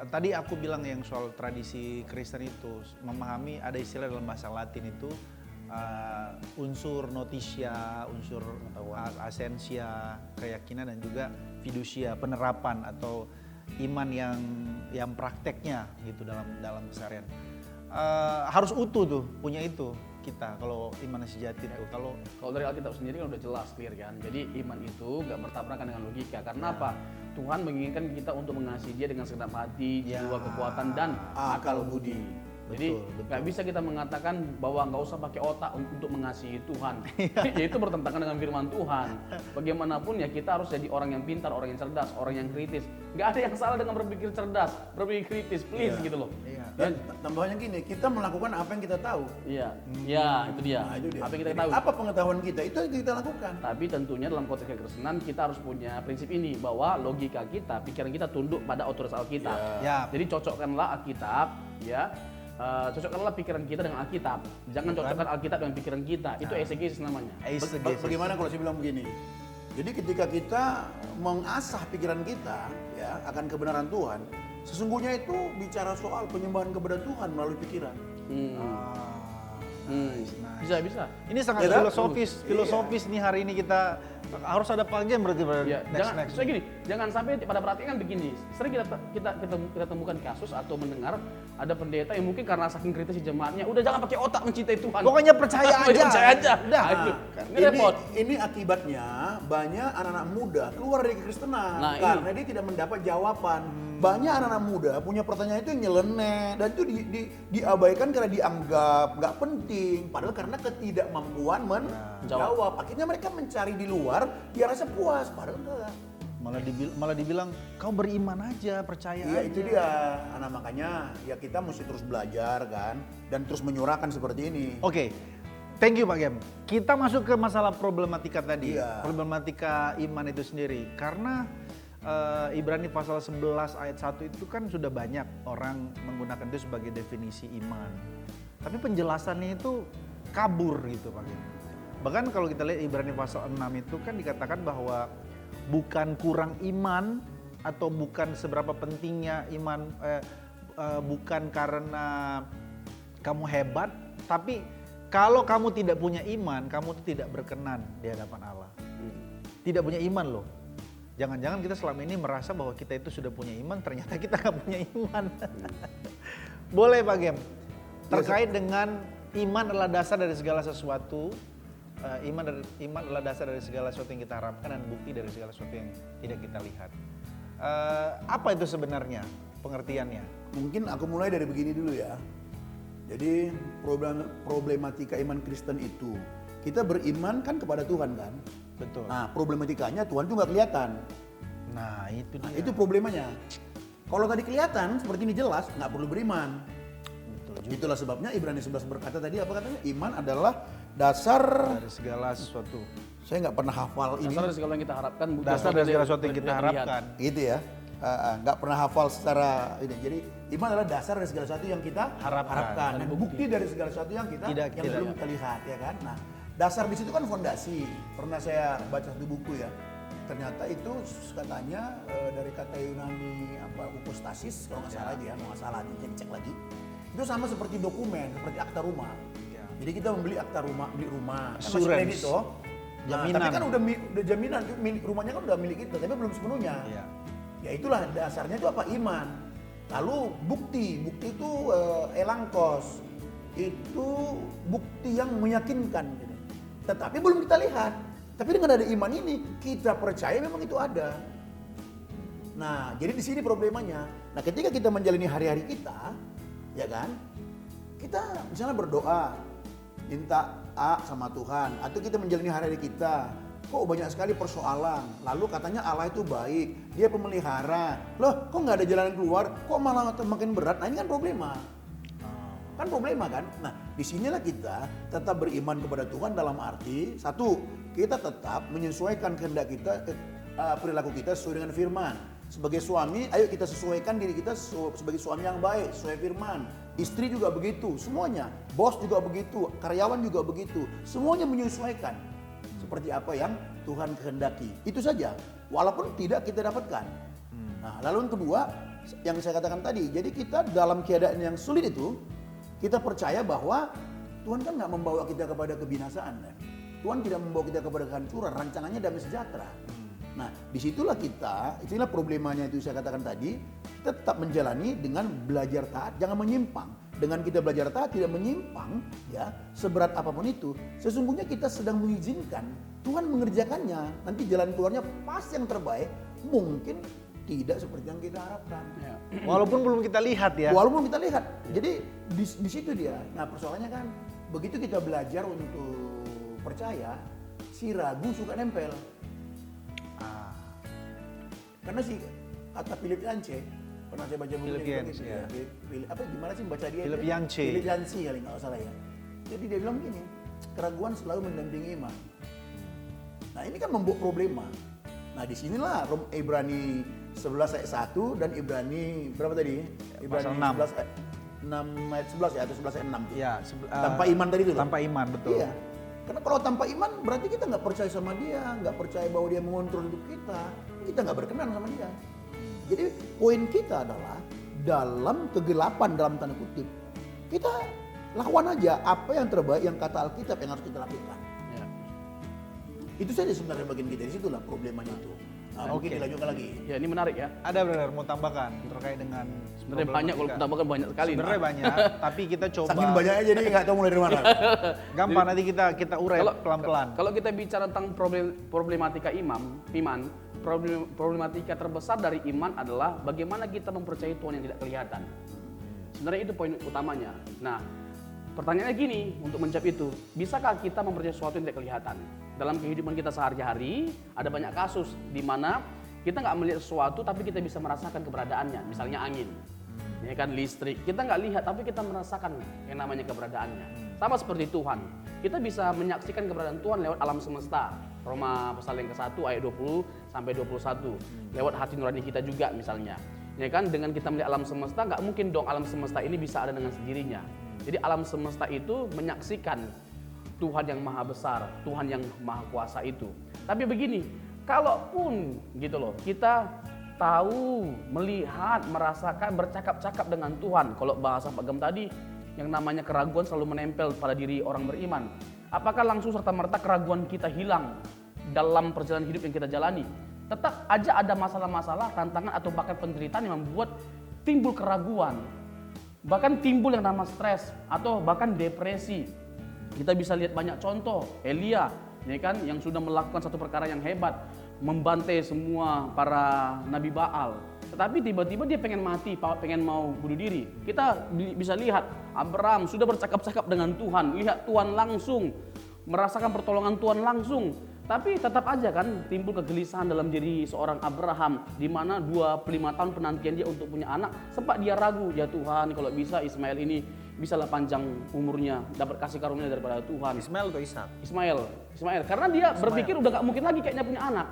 tadi aku bilang yang soal tradisi Kristen itu, memahami ada istilah dalam bahasa Latin itu unsur notitia, unsur asensia, keyakinan dan juga fiducia, penerapan atau iman yang prakteknya gitu dalam keseharian. Harus utuh tuh punya itu kita kalau iman sejati itu. Kalau dari Alkitab sendiri kan udah jelas clear kan. Jadi iman itu gak bertabrakan dengan logika. Karena apa? Tuhan menginginkan kita untuk mengasihi Dia dengan segenap hati, jiwa, kekuatan dan akal budi. Jadi nggak bisa kita mengatakan bahwa nggak usah pakai otak untuk mengasihi Tuhan. Yaitu bertentangan dengan firman Tuhan. Bagaimanapun ya kita harus jadi orang yang pintar, orang yang cerdas, orang yang kritis. Nggak ada yang salah dengan berpikir cerdas, berpikir kritis, please gitu loh. Dan tambahnya gini, kita melakukan apa yang kita tahu. Iya, itu dia. Nah, itu dia. Apa yang kita Jadi, tahu. apa pengetahuan kita, itu yang kita lakukan. Tapi tentunya dalam konteks kekristenan kita harus punya prinsip ini bahwa logika kita, pikiran kita tunduk pada otoritas Alkitab. Jadi cocokkanlah Alkitab, ya. Cocokkanlah pikiran kita dengan Alkitab. Jangan cocokkan Alkitab dengan pikiran kita. Itu exegesis namanya. Bagaimana kalau saya bilang begini? Jadi ketika kita mengasah pikiran kita ya akan kebenaran Tuhan, sesungguhnya itu bicara soal penyembahan kepada Tuhan melalui pikiran. Bisa. ini sangat filosofis nih hari ini kita harus ada bagian berarti next. So gini, jangan sampai pada perhatian begini. Sering kita temukan kasus atau mendengar ada pendeta yang mungkin karena saking kritis jemaatnya, udah jangan pakai otak mencintai Tuhan. Pokoknya percaya aja. Udah. Ini repot. Ini akibatnya banyak anak-anak muda keluar dari kekristenan karena dia tidak mendapat jawaban. Banyak anak-anak muda punya pertanyaan itu yang nyeleneh dan itu diabaikan karena dianggap nggak penting. Padahal karena ketidakmampuan menjawab. Akhirnya mereka mencari di luar, dia rasa puas. Padahal enggak. Malah dibilang kau beriman aja, percaya aja. Iya itu dia. Nah makanya ya kita mesti terus belajar kan dan terus menyuarakan seperti ini. Oke. Thank you Pak Gem. Kita masuk ke masalah problematika tadi. Problematika iman itu sendiri. Karena Ibrani pasal 11 ayat 1 itu kan sudah banyak orang menggunakan itu sebagai definisi iman. Tapi penjelasannya itu kabur gitu Pak Gem. Bahkan kalau kita lihat Ibrani pasal 6 itu kan dikatakan bahwa bukan kurang iman atau bukan seberapa pentingnya iman, bukan karena kamu hebat, tapi kalau kamu tidak punya iman, kamu tidak berkenan di hadapan Allah. Tidak punya iman loh. Jangan-jangan kita selama ini merasa bahwa kita itu sudah punya iman, ternyata kita nggak punya iman. Boleh Pak Gem, terkait dengan iman adalah dasar dari segala sesuatu. Iman adalah dasar dari segala sesuatu yang kita harapkan dan bukti dari segala sesuatu yang tidak kita lihat. Apa itu sebenarnya pengertiannya? Mungkin aku mulai dari begini dulu ya. Jadi problematika iman Kristen itu, kita beriman kan kepada Tuhan kan? Betul. Nah problematikanya Tuhan juga kelihatan. Nah itu dia. Itu problemanya. Kalau tadi kelihatan seperti ini jelas, nggak perlu beriman. Itulah sebabnya Ibrani 11 berkata tadi apa katanya? Iman adalah dasar dari segala sesuatu. Saya nggak pernah hafal ini. Dasar dari segala yang kita harapkan. Dasar dari segala sesuatu yang kita harapkan. Gitu ya. Nggak pernah hafal secara ini. Jadi iman adalah dasar dari segala sesuatu yang kita harapkan. Dan bukti dari segala sesuatu yang kita belum kita lihat ya kan. Nah dasar di situ kan fondasi. Pernah saya baca satu buku ya. Ternyata itu katanya dari kata Yunani upostasis kalau nggak salah dia, nggak salah dicek lagi. Itu sama seperti dokumen, seperti akta rumah. Jadi kita membeli akta rumah, beli rumah, masih kredit toh. Jaminan. Tapi kan udah jaminan, rumahnya kan udah milik kita, tapi belum sepenuhnya. Ya itulah dasarnya itu apa? Iman. Lalu bukti itu elangkos. Itu bukti yang meyakinkan. Gitu. Tetapi belum kita lihat. Tapi dengan ada iman ini, kita percaya memang itu ada. Nah, jadi di sini problemanya. Nah, ketika kita menjalani hari-hari kita, ya kan? Kita misalnya berdoa, minta A sama Tuhan, atau kita menjalani hari-hari kita, kok banyak sekali persoalan, lalu katanya Allah itu baik, dia pemelihara, loh kok nggak ada jalan keluar, kok malah makin berat, nah ini kan problema. Kan problema kan? Nah disinilah kita tetap beriman kepada Tuhan dalam arti, satu, kita tetap menyesuaikan kehendak kita, perilaku kita sesuai dengan firman. Sebagai suami, ayo kita sesuaikan diri kita sebagai suami yang baik, sesuai firman. Istri juga begitu, semuanya. Bos juga begitu, karyawan juga begitu. Semuanya menyesuaikan. Seperti apa yang Tuhan kehendaki. Itu saja, walaupun tidak kita dapatkan. Nah, lalu yang kedua, yang saya katakan tadi, jadi kita dalam keadaan yang sulit itu, kita percaya bahwa Tuhan kan nggak membawa kita kepada kebinasaan. Kan? Tuhan tidak membawa kita kepada kehancuran, rancangannya damai sejahtera. Nah, disitulah itulah problemanya itu saya katakan tadi, kita tetap menjalani dengan belajar taat, jangan menyimpang. Dengan kita belajar taat tidak menyimpang, ya seberat apapun itu, sesungguhnya kita sedang mengizinkan Tuhan mengerjakannya. Nanti jalan keluarnya pas yang terbaik, mungkin tidak seperti yang kita harapkan. Ya. Walaupun belum kita lihat ya. Walaupun kita lihat. Jadi di situ dia. Nah persoalannya kan begitu kita belajar untuk percaya, si ragu suka nempel. Karena si kata Philip Yancey, pernah saya baca bukunya Yancey, ya. Apa gimana sih baca dia? Philip Yancey. Philip Yancey kali nggak salah ya. Jadi dia bilang gini, keraguan selalu mendampingi iman. Nah ini kan membuat problema. Nah disinilah Ibrani 11 ayat 1 dan Ibrani berapa tadi? Ibrani 11 ayat 6 ayat 11 ya atau 11 ayat 6 tuh. Ya, tanpa iman tadi itu. Tanpa iman, betul. Iya. Karena kalau tanpa iman berarti kita nggak percaya sama dia, nggak percaya bahwa dia mengontrol hidup kita nggak berkenan sama dia. Jadi poin kita adalah dalam kegelapan dalam tanda kutip, kita lakukan aja apa yang terbaik yang kata Alkitab yang harus kita lakukan. Ya. Itu saja sebenarnya bagian kita, di situlah problemanya itu. Nah, mungkin dilanjutkan lagi. Ya ini menarik ya. Ada benar mau tambahkan terkait dengan Sebenarnya banyak, kalau tambahkan banyak sekali. Sebenarnya banyak, tapi kita coba. Saking banyaknya jadi nggak tahu mulai dari mana. Gampang nanti kita urai pelan-pelan. Kalau kita bicara tentang problematika problematika terbesar dari iman adalah bagaimana kita mempercayai Tuhan yang tidak kelihatan. Sebenarnya itu poin utamanya. Nah, pertanyaannya gini untuk menjawab itu, bisakah kita mempercayai sesuatu yang tidak kelihatan? Dalam kehidupan kita sehari-hari ada banyak kasus di mana kita nggak melihat sesuatu tapi kita bisa merasakan keberadaannya. Misalnya angin, ya kan, listrik. Kita nggak lihat tapi kita merasakan yang namanya keberadaannya. Sama seperti Tuhan, kita bisa menyaksikan keberadaan Tuhan lewat alam semesta. Roma pasal yang ke-1 ayat 20 sampai 21. Lewat hati nurani kita juga misalnya. Ya kan, dengan kita melihat alam semesta, nggak mungkin dong alam semesta ini bisa ada dengan sendirinya. Jadi alam semesta itu menyaksikan Tuhan yang maha besar, Tuhan yang maha kuasa itu. Tapi begini, kalaupun gitu loh, kita tahu, melihat, merasakan, bercakap-cakap dengan Tuhan. Kalau bahasa Pak Gem tadi, yang namanya keraguan selalu menempel pada diri orang beriman. Apakah langsung serta-merta keraguan kita hilang dalam perjalanan hidup yang kita jalani? Tetap aja ada masalah-masalah, tantangan atau bahkan penderitaan yang membuat timbul keraguan. Bahkan timbul yang namanya stres atau bahkan depresi. Kita bisa lihat banyak contoh, Elia, ya kan, yang sudah melakukan satu perkara yang hebat, membantai semua para nabi Baal. Tetapi tiba-tiba dia pengen mati, pengen mau bunuh diri. Kita bisa lihat Abraham sudah bercakap-cakap dengan Tuhan, lihat Tuhan langsung, merasakan pertolongan Tuhan langsung. Tapi tetap aja kan timbul kegelisahan dalam diri seorang Abraham, di mana 25 tahun penantian dia untuk punya anak, sempat dia ragu, ya Tuhan kalau bisa Ismail ini bisalah panjang umurnya, dapat kasih karunia daripada Tuhan. Ismail atau Ishak? Ismail, karena dia berpikir udah gak mungkin lagi kayaknya punya anak.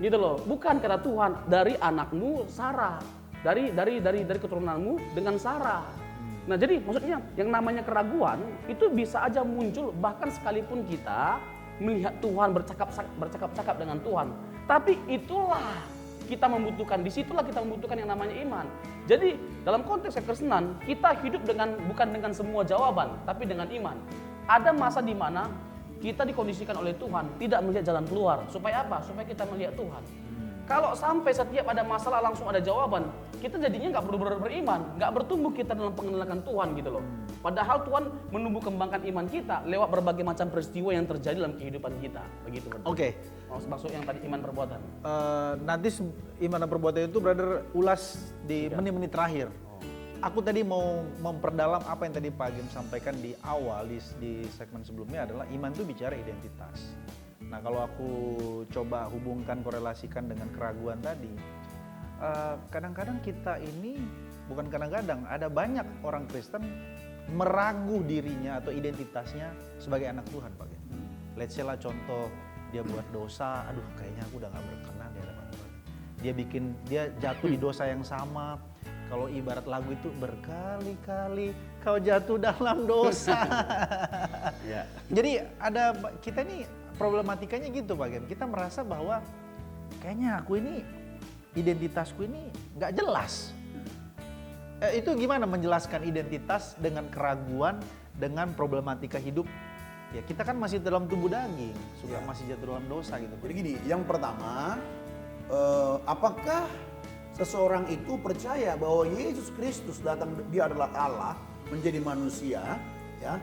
Gitu loh, bukan kata Tuhan, dari anakmu Sarah, dari keturunanmu dengan Sarah. Nah jadi maksudnya yang namanya keraguan itu bisa aja muncul bahkan sekalipun kita melihat Tuhan, bercakap-cakap dengan Tuhan. Tapi itulah kita membutuhkan, disitulah kita membutuhkan yang namanya iman. Jadi dalam konteks kekristenan kita hidup bukan dengan semua jawaban, tapi dengan iman. Ada masa di mana kita dikondisikan oleh Tuhan tidak melihat jalan keluar. Supaya apa? Supaya kita melihat Tuhan. Kalau sampai setiap ada masalah langsung ada jawaban, kita jadinya nggak perlu beriman, nggak bertumbuh kita dalam pengenalan Tuhan gitu loh. Padahal Tuhan menumbuh kembangkan iman kita lewat berbagai macam peristiwa yang terjadi dalam kehidupan kita. Begitu. Oke. Maksud yang tadi iman perbuatan. Nanti iman dan perbuatan itu brother ulas di menit-menit terakhir. Aku tadi mau memperdalam apa yang tadi Pak Gem sampaikan di awal di segmen sebelumnya adalah iman itu bicara identitas. Nah kalau aku coba hubungkan, korelasikan dengan keraguan tadi, kadang-kadang kita ini, bukan kadang-kadang, ada banyak orang Kristen meragu dirinya atau identitasnya sebagai anak Tuhan, Pak Gem. Let's say lah contoh, dia buat dosa, aduh kayaknya aku udah gak berkenan di hadapan Tuhan. Dia jatuh di dosa yang sama. Kalau ibarat lagu itu, berkali-kali kau jatuh dalam dosa. Ya. Jadi kita ini problematikanya gitu Pak Gem. Kita merasa bahwa kayaknya aku ini, identitasku ini gak jelas. itu gimana menjelaskan identitas dengan keraguan, dengan problematika hidup? Ya kita kan masih dalam tubuh daging, sudah masih jatuh dalam dosa gitu. Jadi gini, yang pertama, apakah seseorang itu percaya bahwa Yesus Kristus datang, dia adalah Allah, menjadi manusia, ya,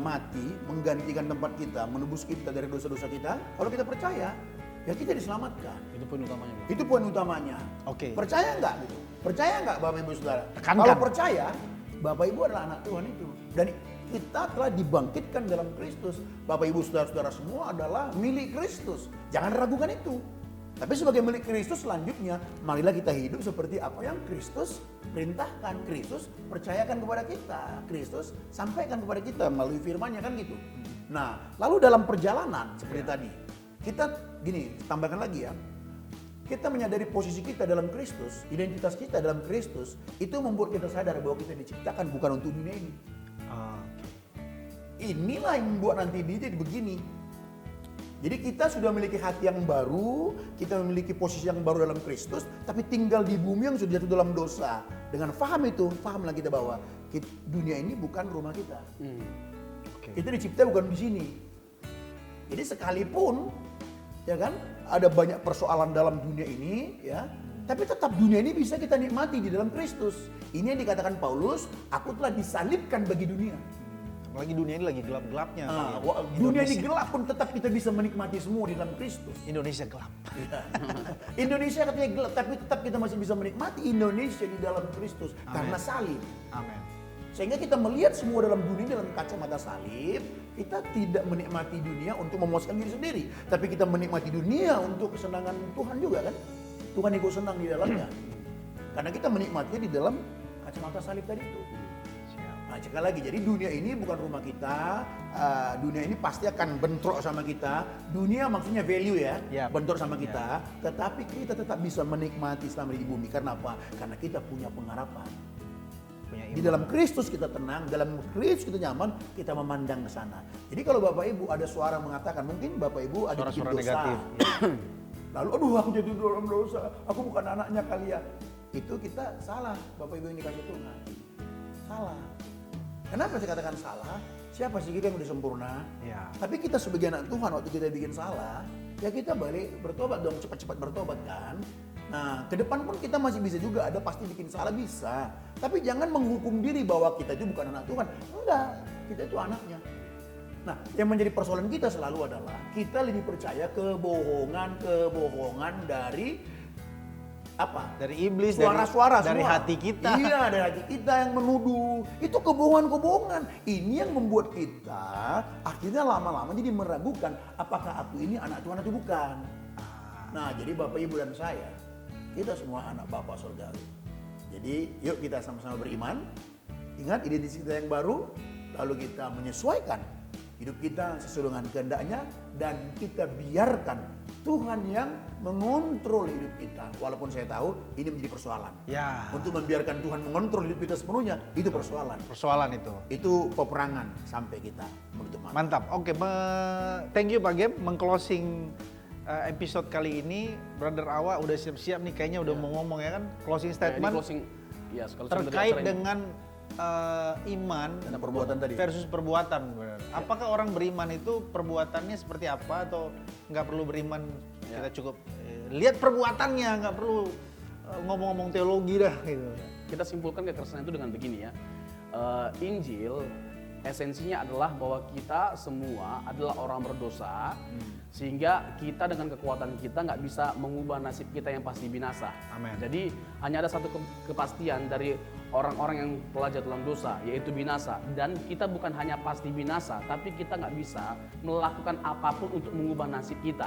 mati, menggantikan tempat kita, menebus kita dari dosa-dosa kita? Kalau kita percaya, ya kita diselamatkan. Itu poin utamanya. Itu poin utamanya. Oke. Percaya nggak gitu? Percaya nggak Bapak Ibu Saudara? Tekankan. Kalau percaya, Bapak Ibu adalah anak Tuhan itu. Dan kita telah dibangkitkan dalam Kristus. Bapak Ibu Saudara-saudara semua adalah milik Kristus. Jangan ragukan itu. Tapi sebagai milik Kristus selanjutnya, marilah kita hidup seperti apa yang Kristus perintahkan. Kristus percayakan kepada kita. Kristus sampaikan kepada kita melalui firman-Nya kan gitu. Nah, lalu dalam perjalanan seperti tadi, kita gini, tambahkan lagi ya. Kita menyadari posisi kita dalam Kristus, identitas kita dalam Kristus, itu membuat kita sadar bahwa kita diciptakan bukan untuk dunia ini. Inilah yang membuat nanti dia jadi begini. Jadi kita sudah memiliki hati yang baru, kita memiliki posisi yang baru dalam Kristus, tapi tinggal di bumi yang sudah jatuh dalam dosa. Dengan faham itu, fahamlah kita bahwa dunia ini bukan rumah kita. Kita dicipta bukan di sini. Jadi sekalipun, ya kan, ada banyak persoalan dalam dunia ini, ya, tapi tetap dunia ini bisa kita nikmati di dalam Kristus. Ini yang dikatakan Paulus, aku telah disalibkan bagi dunia. Apalagi dunia ini lagi gelap-gelapnya. Dunia ini gelap pun tetap kita bisa menikmati semua di dalam Kristus. Indonesia gelap. Indonesia katanya gelap, tapi tetap kita masih bisa menikmati Indonesia di dalam Kristus. Karena salib. Amin. Sehingga kita melihat semua dalam dunia dalam kacamata salib. Kita tidak menikmati dunia untuk memuaskan diri sendiri. Tapi kita menikmati dunia untuk kesenangan Tuhan juga kan. Tuhan ikut senang di dalamnya. Karena kita menikmatinya di dalam kacamata salib tadi itu. Nah, sekali lagi, jadi dunia ini bukan rumah kita, dunia ini pasti akan bentrok sama kita. Dunia maksudnya value ya, bentrok sama kita. Tetapi kita tetap bisa menikmati selama di bumi. Karena apa? Karena kita punya pengharapan. Di dalam Kristus kita tenang, dalam Kristus kita nyaman, kita memandang ke sana. Jadi kalau Bapak Ibu ada suara mengatakan, mungkin Bapak Ibu ada bikin dosa. Negatif. Lalu, aduh aku jadi dalam dosa, aku bukan anaknya kali ya. Itu kita salah, Bapak Ibu yang dikasih Tuhan. Salah. Kenapa saya katakan salah? Siapa sih kita yang udah sempurna? Ya. Tapi kita sebagai anak Tuhan waktu kita bikin salah, ya kita balik bertobat dong, cepat-cepat bertobat kan. Nah, ke depan pun kita masih bisa juga, ada pasti bikin salah bisa. Tapi jangan menghukum diri bahwa kita itu bukan anak Tuhan. Enggak, kita itu anaknya. Nah, yang menjadi persoalan kita selalu adalah kita lebih percaya kebohongan dari apa? Dari iblis, suara-suara dari semua. hati kita. Iya, dari hati kita yang menuduh. Itu kebohongan-kebohongan. Ini yang membuat kita akhirnya lama-lama jadi meragukan apakah aku ini anak Tuhan atau bukan. Nah, jadi Bapak Ibu dan saya, kita semua anak Bapak Saudara. Jadi yuk kita sama-sama beriman. Ingat identitas kita yang baru, lalu kita menyesuaikan hidup kita sesuai dengan kehendaknya dan kita biarkan Tuhan yang mengontrol hidup kita. Walaupun saya tahu ini menjadi persoalan. Ya. Untuk membiarkan Tuhan mengontrol hidup kita sepenuhnya, itu persoalan. Persoalan itu. Itu peperangan sampai kita menutup mata. Mantap. Oke, thank you Pak Gem meng-closing episode kali ini. Brother Awa udah siap-siap nih kayaknya udah mau ngomong ya kan. Closing statement terkait dengan iman dan perbuatan tadi versus perbuatan. Apakah orang beriman itu perbuatannya seperti apa atau nggak perlu beriman? Kita cukup lihat perbuatannya, nggak perlu ngomong-ngomong teologi dah gitu. Kita simpulkan kekerasan itu dengan begini ya. Injil esensinya adalah bahwa kita semua adalah orang berdosa, sehingga kita dengan kekuatan kita nggak bisa mengubah nasib kita yang pasti binasa. Amen. Jadi hanya ada satu kepastian dari orang-orang yang telah jatuh dalam dosa, yaitu binasa. Dan kita bukan hanya pasti binasa, tapi kita nggak bisa melakukan apapun untuk mengubah nasib kita.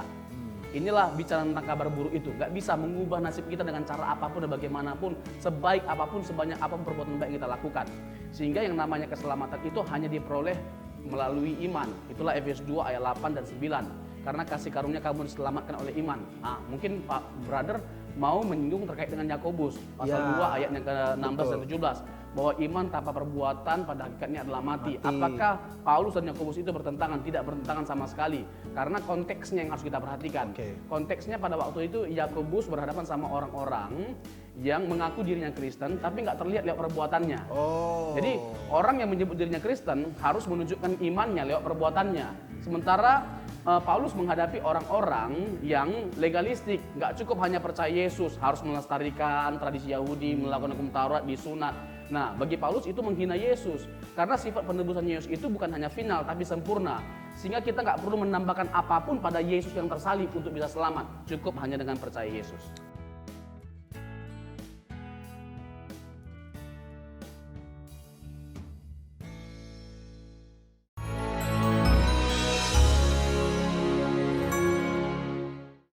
Inilah bicara tentang kabar buruk itu. Gak bisa mengubah nasib kita dengan cara apapun dan bagaimanapun, sebaik apapun, sebanyak apapun perbuatan baik yang kita lakukan. Sehingga yang namanya keselamatan itu hanya diperoleh melalui iman. Itulah Efesus 2 ayat 8 dan 9. karena kasih karunia kamu diselamatkan oleh iman. Nah, mungkin Pak Brother mau menyinggung terkait dengan Yakobus pasal 2 ayatnya ke-16 dan 17 bahwa iman tanpa perbuatan pada hakikatnya adalah mati. Apakah Paulus dan Yakobus itu bertentangan? Tidak bertentangan sama sekali. Karena konteksnya yang harus kita perhatikan. Konteksnya pada waktu itu Yakobus berhadapan sama orang-orang yang mengaku dirinya Kristen tapi nggak terlihat lewat perbuatannya. Jadi orang yang menyebut dirinya Kristen harus menunjukkan imannya lewat perbuatannya. Sementara Paulus menghadapi orang-orang yang legalistik, nggak cukup hanya percaya Yesus, harus melestarikan tradisi Yahudi, melakukan hukum Taurat, disunat. Nah, bagi Paulus itu menghina Yesus, karena sifat penebusan Yesus itu bukan hanya final, tapi sempurna. Sehingga kita nggak perlu menambahkan apapun pada Yesus yang tersalib untuk bisa selamat, cukup hanya dengan percaya Yesus.